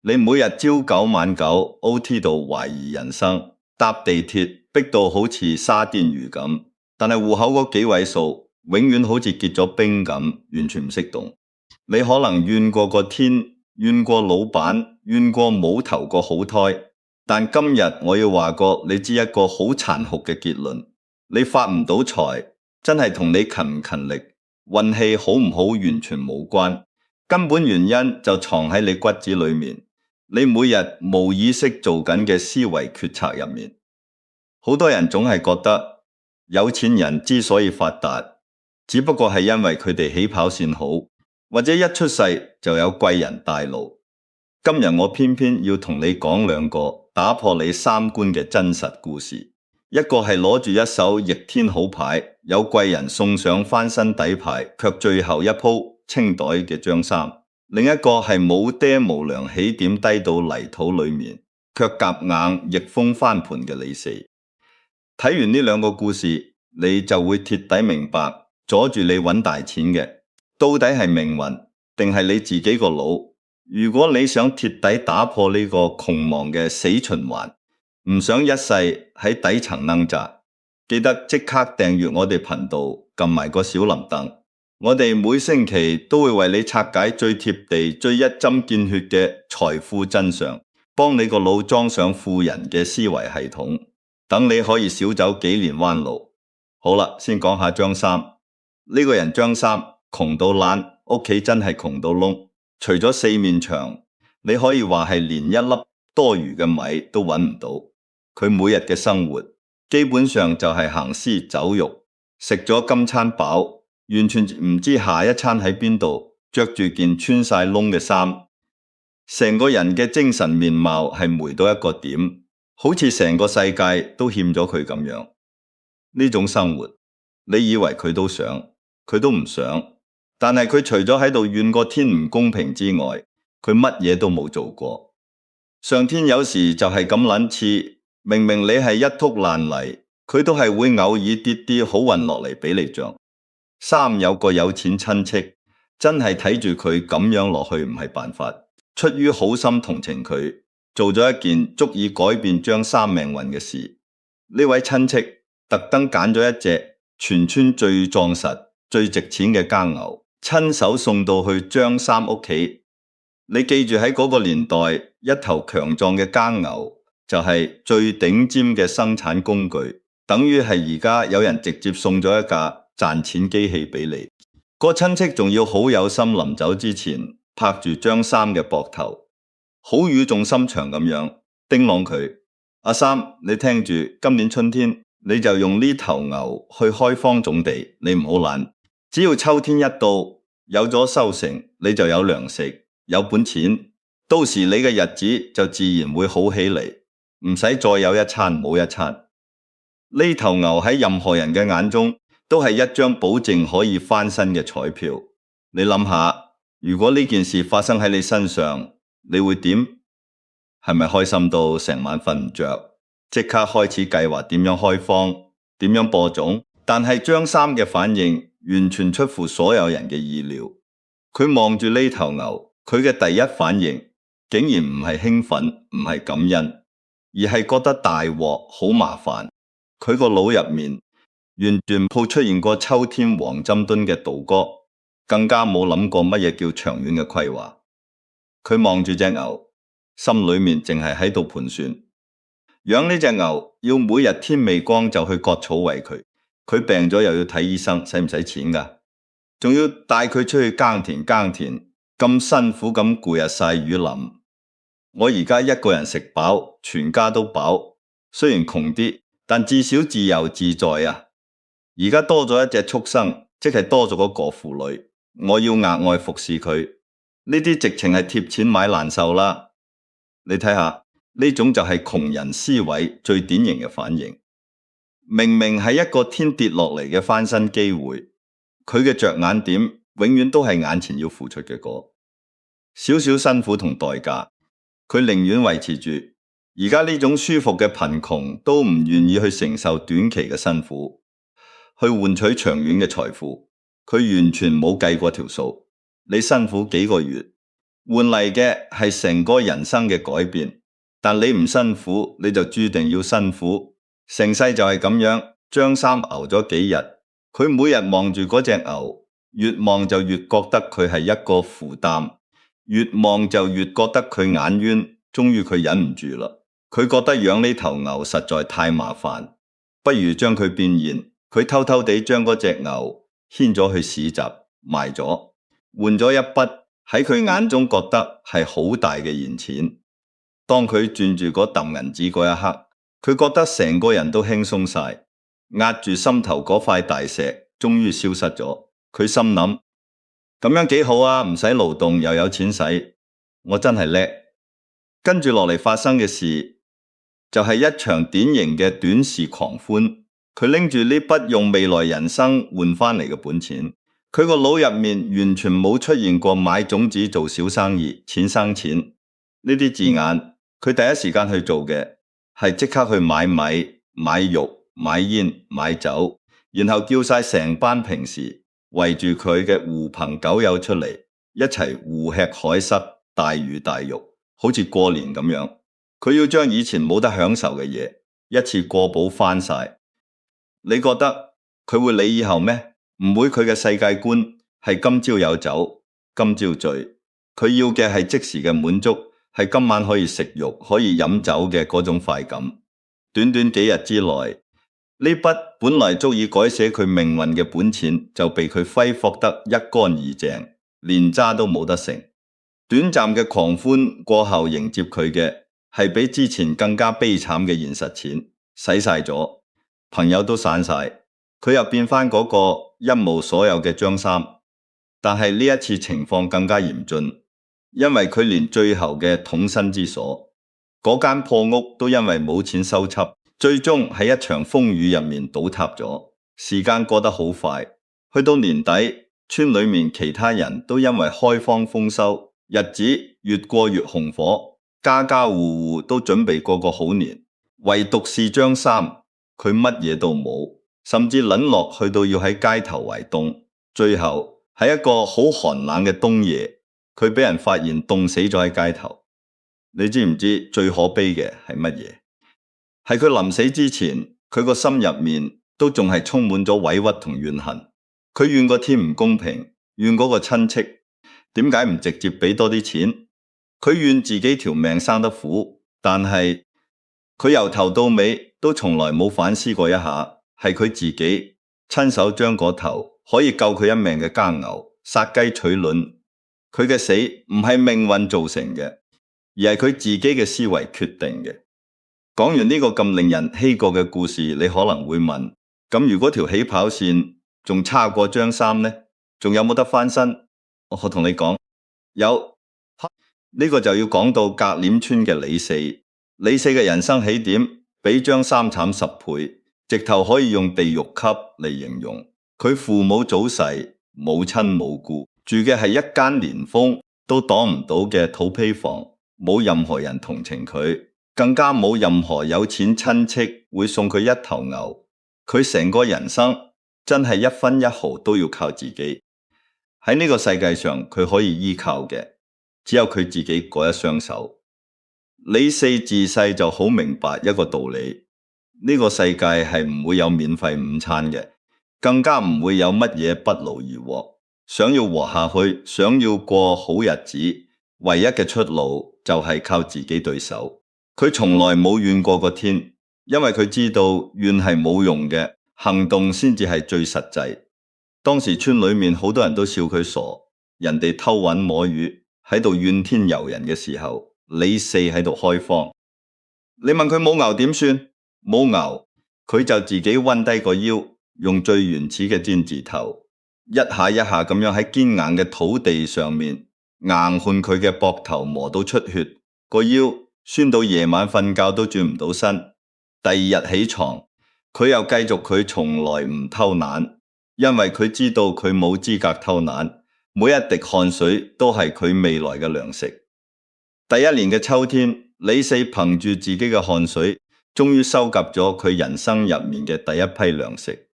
你每日朝九晚九 OT 到懷疑人生，搭地鐵逼到好似沙甸魚咁，但係戶口嗰幾位數永遠好似結咗冰咁，完全唔識動。你可能怨過個天，怨過老闆，怨過冇投過好胎，但今日我要話個你知一個好殘酷嘅結論，你發唔到財，真係同你勤唔勤力、運氣好唔好完全冇關，根本原因就藏喺你骨子裏面。你每日無意識做緊嘅思維決策入面，好多人總係覺得有錢人之所以發達，只不過係因為佢哋起跑線好，或者一出世就有貴人帶路。今日我偏偏要同你講兩個打破你三觀嘅真實故事，一個係攞住一手逆天好牌，有貴人送上翻身底牌，卻最後一鋪清袋嘅張三。另一個係冇爹無娘起點低到泥土裏面，卻夾硬逆風翻盤嘅李四。睇完呢兩個故事，你就會徹底明白，阻住你揾大錢嘅，到底係命運定係你自己個腦？如果你想徹底打破呢個窮忙嘅死循環，唔想一世喺底層掙扎，記得即刻訂閱我哋頻道，撳埋個小鈴鐺。我哋每星期都會為你拆解最貼地、最一針見血嘅財富真相，幫你個腦裝上富人嘅思維系統，等你可以少走幾年彎路。好啦，先講下張三。呢個人張三窮到爛，屋企真係窮到窿，除咗四面牆，你可以話係連一粒多餘嘅米都揾唔到。佢每日嘅生活基本上就係行屍走肉，食咗今餐飽，完全唔知下一餐喺邊度，着住件穿晒窿嘅衫，成個人嘅精神面貌係霉到一個點，好似成個世界都欠咗佢咁樣。呢種生活，你以為佢都想，佢都唔想，但係佢除咗喺度怨個天唔公平之外，佢乜嘢都冇做過。上天有時就係咁撚次，明明你係一篤爛泥，佢都係會偶爾跌啲好運落嚟俾你着。三有個有錢親戚，真係睇住佢咁樣落去唔係辦法，出於好心同情佢，做咗一件足以改變張三命運嘅事。呢位親戚特登揀咗一隻全村最壯實、最值錢嘅耕牛，親手送到去張三屋企。你記住喺嗰個年代，一頭強壯嘅耕牛就係最頂尖嘅生產工具，等於係而家有人直接送咗一架賺錢機器俾你。個親戚仲要好有心，臨走之前拍住張三嘅膊頭，好語重心長咁樣叮嚀佢：阿三，你聽住，今年春天你就用呢頭牛去開荒種地，你唔好懶。只要秋天一到，有咗收成，你就有糧食，有本錢，到時你嘅日子就自然會好起嚟，唔使再有一餐冇一餐。呢頭牛喺任何人嘅眼中都係一張保證可以翻身嘅彩票。你諗下，如果呢件事發生喺你身上，你會點？係咪開心到成晚瞓唔着，即刻開始計劃點樣開荒，點樣播種？但係張三嘅反應完全出乎所有人嘅意料。佢望住呢頭牛，佢嘅第一反應竟然唔係興奮，唔係感恩，而係覺得大鑊，好麻煩。佢個腦入面完全冇出現過秋天黃針墩嘅杜哥，更加冇諗過乜嘢叫長遠嘅規劃。佢望住隻牛，心裏面淨係喺度盤算，養呢隻牛要每日天未光就去割草餵佢，佢病咗又要睇醫生，使唔使錢㗎？仲要帶佢出去耕田，咁辛苦咁攰日曬雨淋。我而家一個人食飽，全家都飽，雖然窮啲，但至少自由自在啊！而家多咗一隻畜生，即係多咗嗰個婦女，我要額外服侍佢。呢啲直情係貼錢買難受啦！你睇下，呢種就係窮人思維最典型嘅反應。明明係一個天跌落嚟嘅翻身機會，佢嘅着眼點永遠都係眼前要付出嘅嗰少少辛苦同代價，佢寧願維持住而家呢種舒服嘅貧窮，都唔願意去承受短期嘅辛苦，去換取長遠嘅財富。佢完全冇計過條數，你辛苦幾個月，換嚟嘅係成個人生嘅改變。但你唔辛苦，你就注定要辛苦。成世就係咁樣。張三熬咗幾日，佢每日望住嗰隻牛，越望就越覺得佢係一個負擔，越望就越覺得佢眼冤。終於佢忍唔住啦，佢覺得養呢頭牛實在太麻煩，不如將佢變現。佢偷偷地將嗰隻牛牽咗去市集賣咗，換咗一筆喺佢眼中覺得係好大嘅現錢。當佢轉住嗰沓銀紙嗰一刻，佢覺得成個人都輕鬆晒，壓住心頭嗰塊大石終於消失咗。佢心諗，咁樣幾好啊，唔使勞動又有錢使，我真係叻。跟住落嚟發生嘅事就係一場典型嘅短視狂歡。佢拎住呢筆用未來人生換翻嚟嘅本錢，佢個腦入面完全冇出現過買種子做小生意，錢生錢呢啲字眼。佢第一時間去做嘅係即刻去買米、買肉、買煙、買酒，然後叫晒成班平時圍住佢嘅狐朋狗友出嚟，一齊互吃海塞、大魚大肉，好似過年咁樣。佢要將以前冇得享受嘅嘢一次過補翻晒。你覺得佢會理以後咩？唔會。佢嘅世界觀係今朝有酒今朝醉，佢要嘅係即時嘅滿足，係今晚可以食肉可以飲酒嘅嗰種快感。短短幾日之內，呢筆本來足以改寫佢命運嘅本錢就被佢揮霍得一乾二淨，連渣都冇得剩。短暫嘅狂歡過後，迎接佢嘅係比之前更加悲慘嘅現實錢，使晒咗，朋友都散晒，佢又變返嗰個一無所有嘅張三。但係呢一次情況更加嚴峻，因為佢連最後嘅統身之所，嗰間破屋都因為冇錢收葺，最終喺一場風雨入面倒塌咗。時間過得好快，去到年底，村裏面其他人都因為開荒豐收，日子越過越紅火，家家戶戶都準備過個好年，唯獨是張三，佢乜嘢都冇，甚至淪落去到要喺街頭圍凍。最後喺一個好寒冷嘅冬夜，佢俾人發現凍死咗喺街頭。你知唔知最可悲嘅係乜嘢？係佢臨死之前，佢個心入面都仲係充滿咗委屈同怨恨。佢怨個天唔公平，怨嗰個親戚點解唔直接俾多啲錢？佢怨自己條命生得苦，但係佢由頭到尾都從來冇反思過一下，係佢自己親手將嗰頭可以救佢一命嘅家牛殺雞取卵。佢嘅死唔係命運造成嘅，而係佢自己嘅思維決定嘅。講完呢個咁令人稀過嘅故事，你可能會問，咁如果條起跑線仲差過張三呢？仲有冇得翻身？我同你講，有。呢個就要講到格稔村嘅李四。李四嘅人生起點比張三慘10倍，直頭可以用地獄級嚟形容。佢父母早逝，母親無故，住嘅係一間連風都擋唔到嘅土坯房，冇任何人同情佢，更加冇任何有錢親戚會送佢一頭牛。佢成個人生真係一分一毫都要靠自己。喺呢個世界上，佢可以依靠嘅只有佢自己嗰一雙手。李四自細就好明白一個道理，呢個世界係唔會有免費午餐嘅，更加唔會有乜嘢不勞而獲。想要活下去，想要過好日子，唯一嘅出路就係靠自己對手。佢從來冇怨過個天，因為佢知道怨係冇用嘅，行動先至係最實際。當時村裏面好多人都笑佢傻，人哋偷搵摸魚喺度怨天尤人嘅時候，李四喺度開荒。你問佢冇牛點算？冇牛，佢就自己彎低個腰，用最原始嘅尖字頭，一下一下咁樣喺堅硬嘅土地上面硬焊佢嘅膊頭，磨到出血，個腰酸到夜晚瞓覺都轉唔到身。第二日起床，佢又繼續佢從來唔偷懶，因為佢知道佢冇資格偷懶，每一滴汗水都係佢未來嘅糧食。第一年嘅秋天，李四憑住自己嘅汗水，終於收集咗佢人生入面嘅第一批糧食。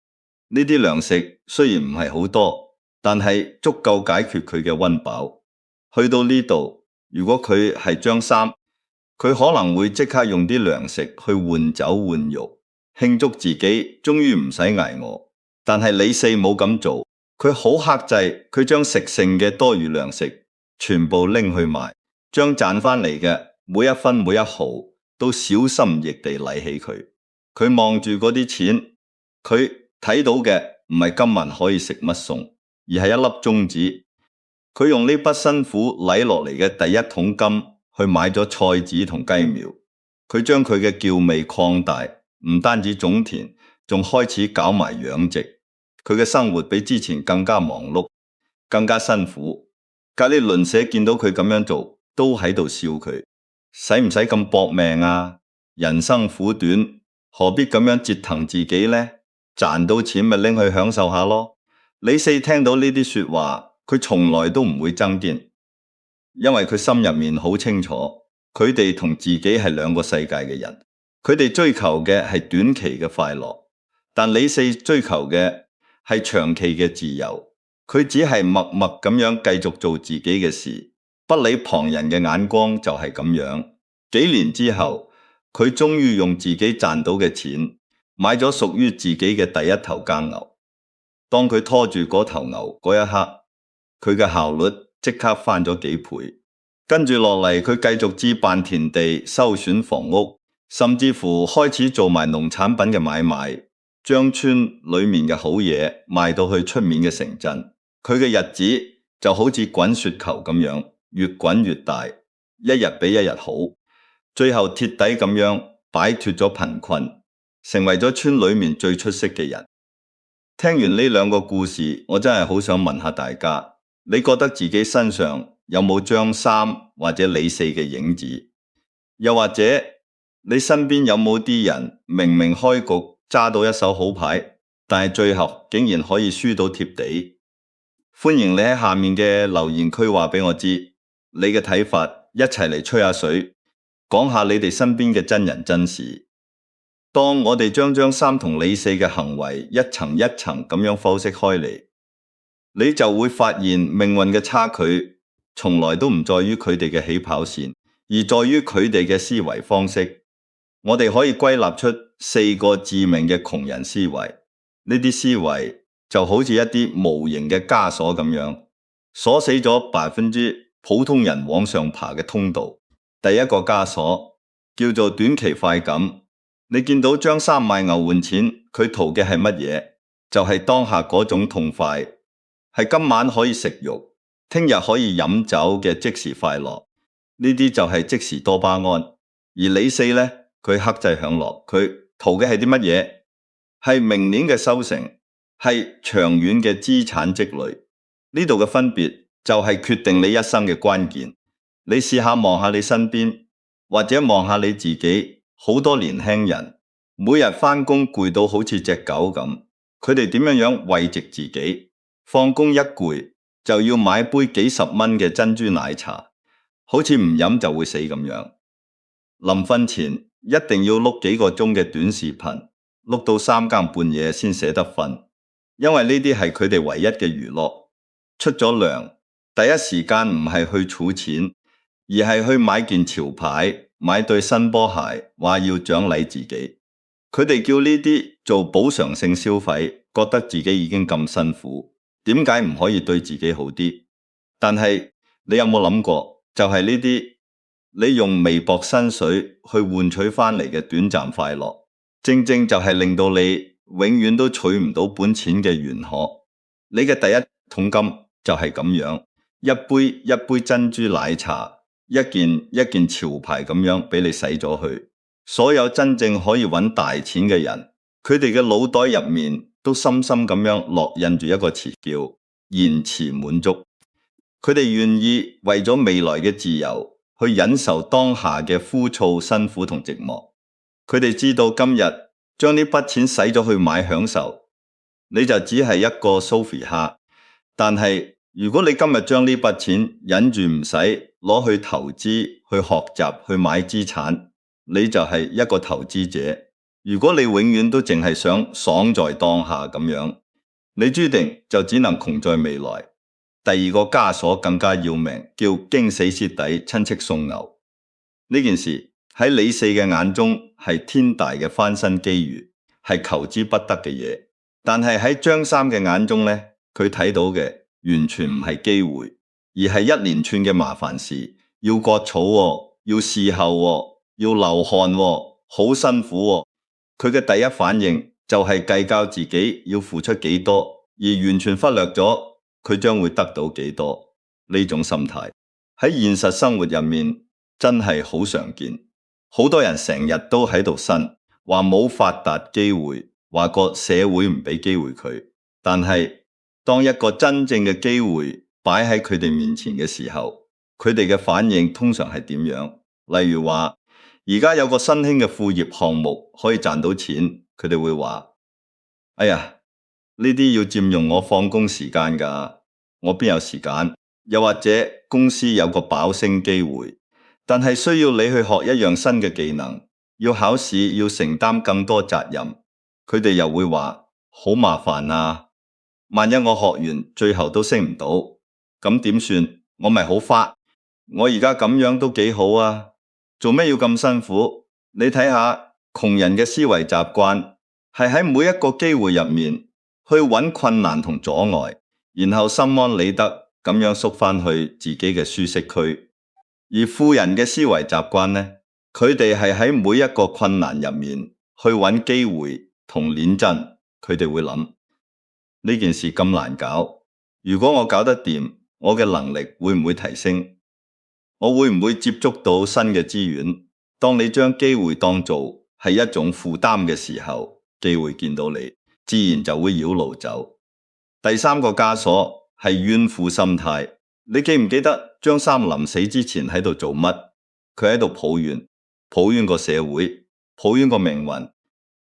呢啲糧食雖然唔係好多，但係足夠解決佢嘅溫飽。去到呢度，如果佢係張三，佢可能會即刻用啲糧食去換酒換肉，慶祝自己終於唔使捱餓。但係李四冇咁做，佢好克制，佢將食剩嘅多餘糧食全部拎去賣，將賺翻嚟嘅每一分每一毫都小心翼地理起佢。佢望住嗰啲錢，佢睇到嘅唔係今晚可以食乜餸，而係一粒中子。佢用呢筆辛苦理落嚟嘅第一桶金去買咗菜籽同雞苗，佢將佢嘅叫味擴大，唔單止種田，仲開始搞埋養殖。佢嘅生活比之前更加忙碌，更加辛苦。隔籬鄰舍見到佢咁樣做，都喺度笑佢，使唔使咁搏命啊？人生苦短，何必咁樣折騰自己呢？賺到錢咪拎去享受下咯。李四聽到呢啲說話，佢從來都唔會爭啲，因為佢心入面好清楚，佢哋同自己係兩個世界嘅人。佢哋追求嘅係短期嘅快樂，但李四追求嘅係長期嘅自由。佢只係默默咁樣繼續做自己嘅事，不理旁人嘅眼光，就係咁樣。幾年之後，佢終於用自己賺到嘅錢買咗屬於自己嘅第一頭耕牛。當佢拖住嗰頭牛嗰一刻，佢嘅效率即刻翻咗幾倍。跟住落嚟，佢繼續置辦田地、修選房屋，甚至乎開始做埋農產品嘅買賣，將村裏面嘅好嘢賣到去出面嘅城鎮。佢嘅日子就好似滾雪球咁樣，越滾越大，一日比一日好，最後徹底咁樣擺脫咗貧困，成為咗村裏面最出色嘅人。聽完呢兩個故事，我真係好想問下大家，你覺得自己身上有冇張三或者李四嘅影子？又或者你身邊有冇啲人明明開局揸到一手好牌，但係最後竟然可以輸到貼地？歡迎你喺下面嘅留言區話俾我知你嘅睇法，一齊嚟吹下水，講下你哋身邊嘅真人真事。當我哋將張三同李四嘅行為一層一層咁樣剖析開嚟，你就會發現命運嘅差距從來都唔在於佢哋嘅起跑線，而在於佢哋嘅思維方式。我哋可以歸納出4個致命嘅窮人思維，呢啲思維就好似一啲無形嘅枷鎖咁樣，鎖死咗%普通人往上爬嘅通道。第一個枷鎖叫做短期快感。你見到張三賣牛換錢，佢圖嘅係乜嘢？就係當下嗰種痛快，係今晚可以食肉，聽日可以飲酒嘅即時快樂。呢啲就係即時多巴胺。而李四呢，佢克制享樂，佢圖嘅係啲乜嘢？係明年嘅收成，係長遠嘅資產積累。呢度嘅分別就係決定你一生嘅關鍵。你試下望下你身邊，或者望下你自己，好多年輕人每日返工攰到好似隻狗咁，佢哋點樣慰藉自己？放工一攰就要買杯幾十蚊嘅珍珠奶茶，好似唔飲就會死咁樣。臨瞓前一定要碌幾個鐘嘅短視頻，碌到3更半夜先捨得瞓，因為呢啲係佢哋唯一嘅娛樂。出咗糧，第一時間唔係去儲錢，而係去買件潮牌，買對新波鞋，話要獎勵自己。佢哋叫呢啲做補償性消費，覺得自己已經咁辛苦，點解唔可以對自己好啲？但係你有冇諗過，就係呢啲你用微薄薪水去換取翻嚟嘅短暫快樂，正正就係令到你永遠都取唔到本錢嘅玄學。你嘅第一桶金就係咁樣，一杯一杯珍珠奶茶，一件一件潮牌咁樣俾你洗咗去。所有真正可以揾大錢嘅人，佢哋嘅腦袋入面都深深咁樣烙印住一個詞叫延遲滿足。佢哋願意為咗未來嘅自由去忍受當下嘅枯燥、辛苦同寂寞。佢哋知道今日將呢筆錢使咗去買享受，你就只係一個蘇菲蝦。但係如果你今日將呢筆錢忍住唔使攞去投資、去學習、去買資產，你就係一個投資者。如果你永遠都淨係想爽在當下咁樣，你注定就只能窮在未來。第二個枷鎖更加要命，叫驚死蝕底，親戚送牛。呢件事喺李四嘅眼中係天大嘅翻身機遇，係求之不得嘅嘢。但係喺張三嘅眼中呢，佢睇到嘅完全唔係機會，而係一連串嘅麻煩事，要割草喎，要侍候喎，要流汗喎，好辛苦喎。佢嘅第一反應就係計較自己要付出幾多，而完全忽略咗佢將會得到幾多。呢種心態喺現實生活入面真係好常見，好多人成日都喺度呻，話冇發達機會，話個社會唔俾機會佢。但係當一個真正嘅機會擺喺佢哋面前嘅時候，佢哋嘅反應通常係點樣？例如話而家有個新興嘅副業項目可以賺到錢，佢哋會話：哎呀，呢啲要佔用我放工時間㗎，我邊有時間？又或者公司有個保升機會，但係需要你去學一樣新嘅技能，要考試，要承擔更多責任，佢哋又會話好麻煩啊！萬一我學完最後都升唔到，咁點算？我咪好花，我而家咁樣都幾好啊！做咩要咁辛苦？你睇下窮人嘅思維習慣係喺每一個機會入面去揾困難同阻礙，然後心安理得咁樣縮返去自己嘅舒適區。而富人嘅思維習慣呢，佢哋係喺每一個困難入面去揾機會同鏈真。佢哋會諗，呢件事咁難搞，如果我搞得掂，我嘅能力會唔會提升？我會唔會接觸到新嘅資源？當你將機會當做係一種負擔嘅時候，機會見到你，自然就會繞路走。第三個枷鎖係怨婦心態。你記唔記得張三臨死之前喺度做乜？佢喺度抱怨個社會，抱怨個命運，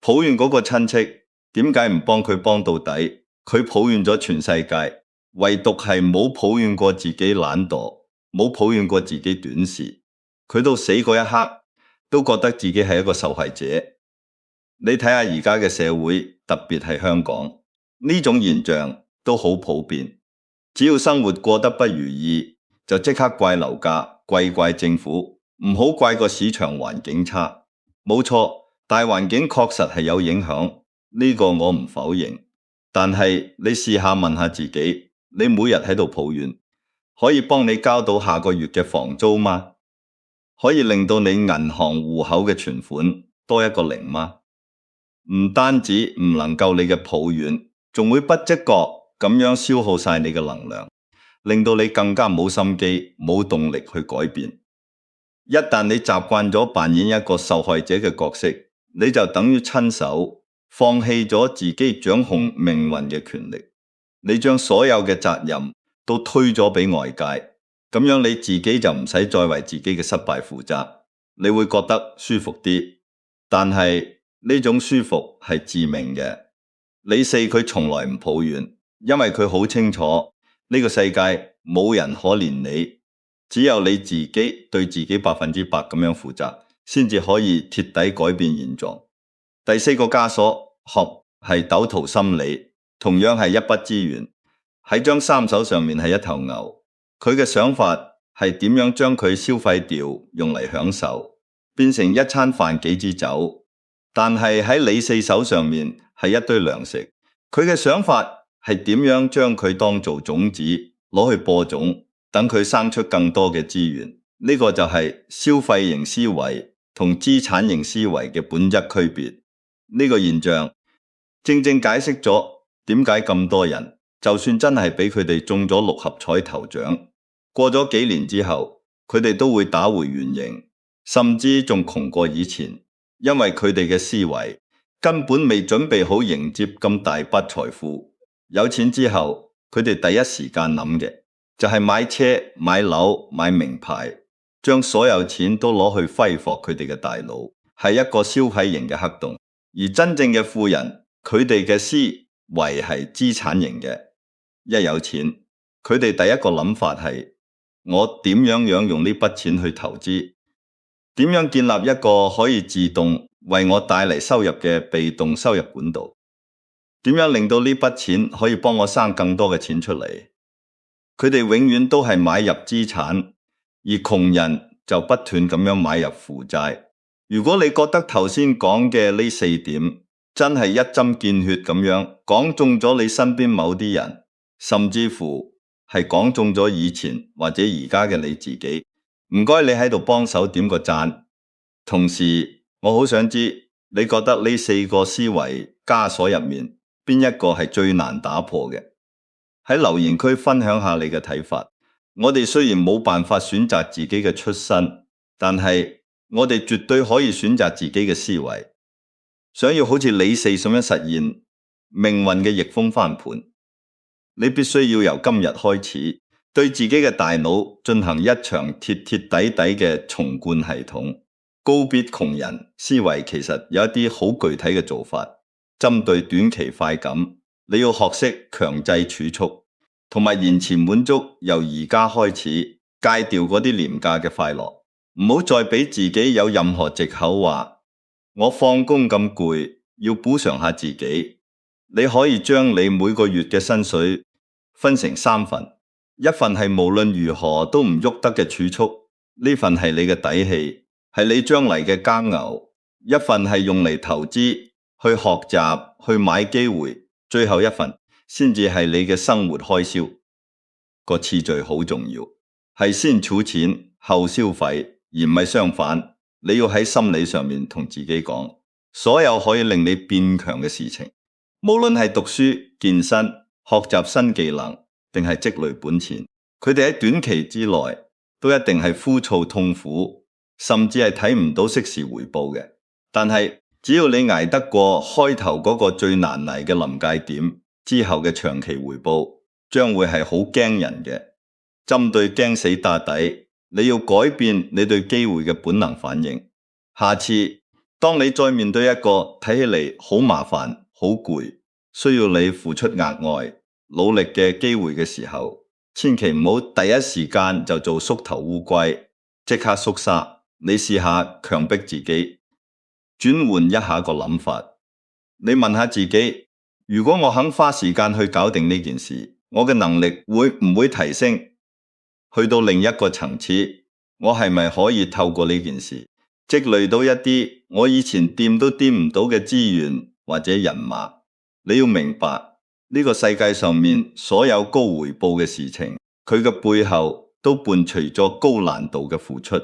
抱怨嗰個親戚點解唔幫佢幫到底？佢抱怨咗全世界，唯獨係冇抱怨過自己懶惰，冇抱怨過自己短視。佢到死嗰一刻都覺得自己係一個受害者。你睇下而家嘅社會，特別係香港，呢種現象都好普遍。只要生活過得不如意，就即刻怪樓價，怪政府，唔好怪個市場環境差。冇錯，大環境確實係有影響，呢個我唔否認。但係你試下問下自己，你每日喺度抱怨，可以幫你交到下個月嘅房租嗎？可以令到你銀行戶口嘅存款多一個零嗎？唔單止唔能夠你嘅抱怨，仲會不自覺咁樣消耗晒你嘅能量，令到你更加冇心機、冇動力去改變。一旦你習慣咗扮演一個受害者嘅角色，你就等於親手放棄咗自己掌控命運嘅權力。你將所有嘅責任都推咗俾外界，咁樣你自己就唔使再為自己嘅失敗負責，你會覺得舒服啲。但係呢種舒服係致命嘅。李四佢從來唔抱怨，因為佢好清楚呢個世界冇人可憐你，只有你自己對自己100%咁樣負責，先至可以徹底改變現狀。第四個枷鎖，學係鬥圖心理，同樣係一筆資源。喺張三手上面係一頭牛，佢嘅想法係點樣將佢消費掉，用嚟享受，變成一餐飯幾支酒。但係喺李四手上面係一堆糧食，佢嘅想法係點樣將佢當做種子，攞去播種，等佢生出更多嘅資源。呢個就係消費型思維同資產型思維嘅本質區別。呢個現象正正解釋咗點解咁多人就算真係俾佢哋中咗6合彩頭獎，過咗幾年之後，佢哋都會打回原形，甚至仲窮過以前，因為佢哋嘅思維根本未準備好迎接咁大筆財富。有錢之後，佢哋第一時間諗嘅就係買車、買樓、買名牌，將所有錢都攞去揮霍佢哋嘅大腦，係一個消費型嘅黑洞。而真正嘅富人，佢哋嘅思維係資產型嘅。一有錢，佢哋第一個諗法係：我點樣用呢筆錢去投資？點樣建立一個可以自動為我帶嚟收入嘅被動收入管道？點樣令到呢筆錢可以幫我生更多嘅錢出嚟？佢哋永遠都係買入資產，而窮人就不斷咁樣買入負債。如果你覺得頭先講嘅呢4點真係一針見血咁樣講中咗你身邊某啲人，甚至乎係講中咗以前或者而家嘅你自己，唔該你喺度幫手點個讚。同時我好想知你覺得呢4個思維枷鎖入面邊一個係最難打破嘅？喺留言區分享下你嘅睇法。我哋雖然冇辦法選擇自己嘅出身，但係我哋絕對可以選擇自己嘅思維。想要好似李四咁樣實現命運嘅逆風翻盤，你必須要由今日開始對自己嘅大腦進行一場徹徹底底嘅重灌系統。告別窮人思維其實有一啲好具體嘅做法。針對短期快感，你要學識強制儲蓄，同埋延遲滿足，由而家開始戒掉嗰啲廉價嘅快樂。唔好再俾自己有任何藉口話我放工咁攰，要補償下自己。你可以將你每個月嘅薪水分成3份，一份係無論如何都唔喐得嘅儲蓄，呢份係你嘅底氣，係你將來嘅耕牛；一份係用嚟投資、去學習、去買機會，最後一份先至係你嘅生活開銷。個次序好重要，係先儲錢後消費，而唔係相反。你要喺心理上面同自己講，所有可以令你變強嘅事情，無論係讀書、健身、學習新技能，定係積累本錢，佢哋喺短期之內都一定係枯燥痛苦，甚至係睇唔到適時回報嘅。但係只要你捱得過開頭嗰個最難捱嘅臨界點，之後嘅長期回報將會係好驚人嘅。針對驚死打底，你要改變你對機會嘅本能反應。下次當你再面對一個睇起嚟好麻煩、好攰，需要你付出額外努力嘅機會嘅時候，千祈唔好第一時間就做縮頭烏龜，即刻縮沙。你試下強迫自己轉換一下個諗法。你問下自己，如果我肯花時間去搞定呢件事，我嘅能力會唔會提升去到另一個層次？我係咪可以透過呢件事積累到一啲我以前掂都掂唔到嘅資源或者人馬？你要明白，呢個世界上面所有高回報嘅事情，佢嘅背後都伴隨咗高難度嘅付出。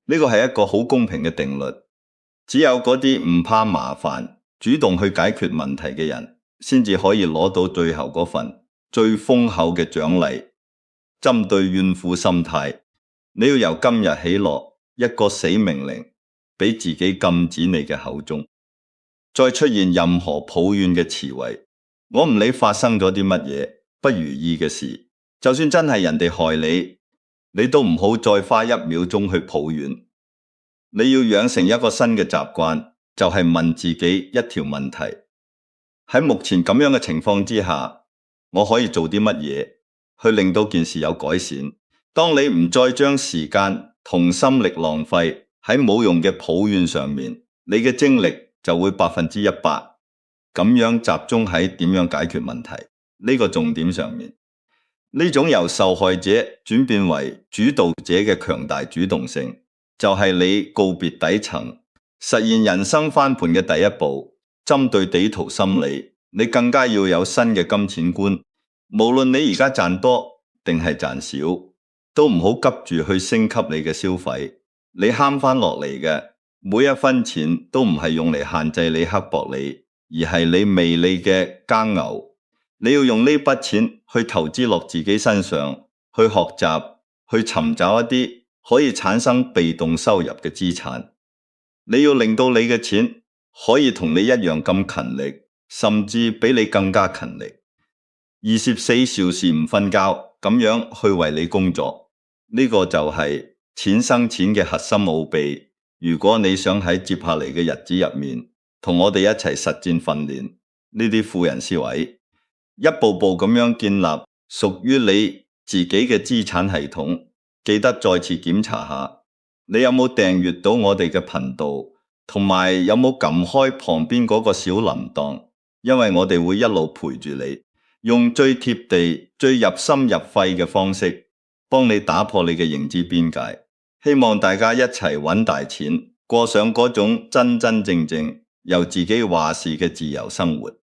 呢個係一個好公平嘅定律。只有嗰啲唔怕麻煩、主動去解決問題嘅人，先至可以攞到最後嗰份最豐厚嘅獎勵。針對怨婦心態，你要由今日起落一個死命令，俾自己禁止你嘅口中再出現任何抱怨嘅詞彙。我唔理發生咗啲乜嘢不如意嘅事，就算真係人哋害你，你都唔好再花1秒鐘去抱怨。你要養成一個新嘅習慣，就係問自己一條問題：喺目前咁樣嘅情況之下，我可以做啲乜嘢去令到件事有改善？當你唔再將時間同心力浪費喺冇用嘅抱怨上面，你嘅精力就會100%咁樣集中喺點樣解決問題呢個重點上面。呢種由受害者轉變為主導者嘅強大主動性，就係你告別底層，實現人生翻盤嘅第一步。針對地圖心理，你更加要有新嘅金錢觀。無論你而家賺多定係賺少，都唔好急住去升級你嘅消費。你慳翻落嚟嘅每一分錢都唔係用嚟限制你刻薄你，而係你微利嘅耕牛。你要用呢筆錢去投資落自己身上，去學習，去尋找一啲可以產生被動收入嘅資產。你要令到你嘅錢可以同你一樣咁勤力，甚至比你更加勤力，24小時唔瞓覺咁樣去為你工作。呢個就係錢生錢嘅核心奧秘。如果你想喺接下嚟嘅日子入面同我哋一齊實戰訓練呢啲富人思維，一步步咁樣建立屬於你自己嘅資產系統。記得再次檢查下，你有冇訂閱到我哋嘅頻道，同埋有冇撳開旁邊嗰個小鈴鐺，因為我哋會一路陪住你，用最貼地、最入心入肺嘅方式，幫你打破你嘅認知邊界。希望大家一齊搵大錢，過上嗰種真真正正由自己話事嘅自由生活。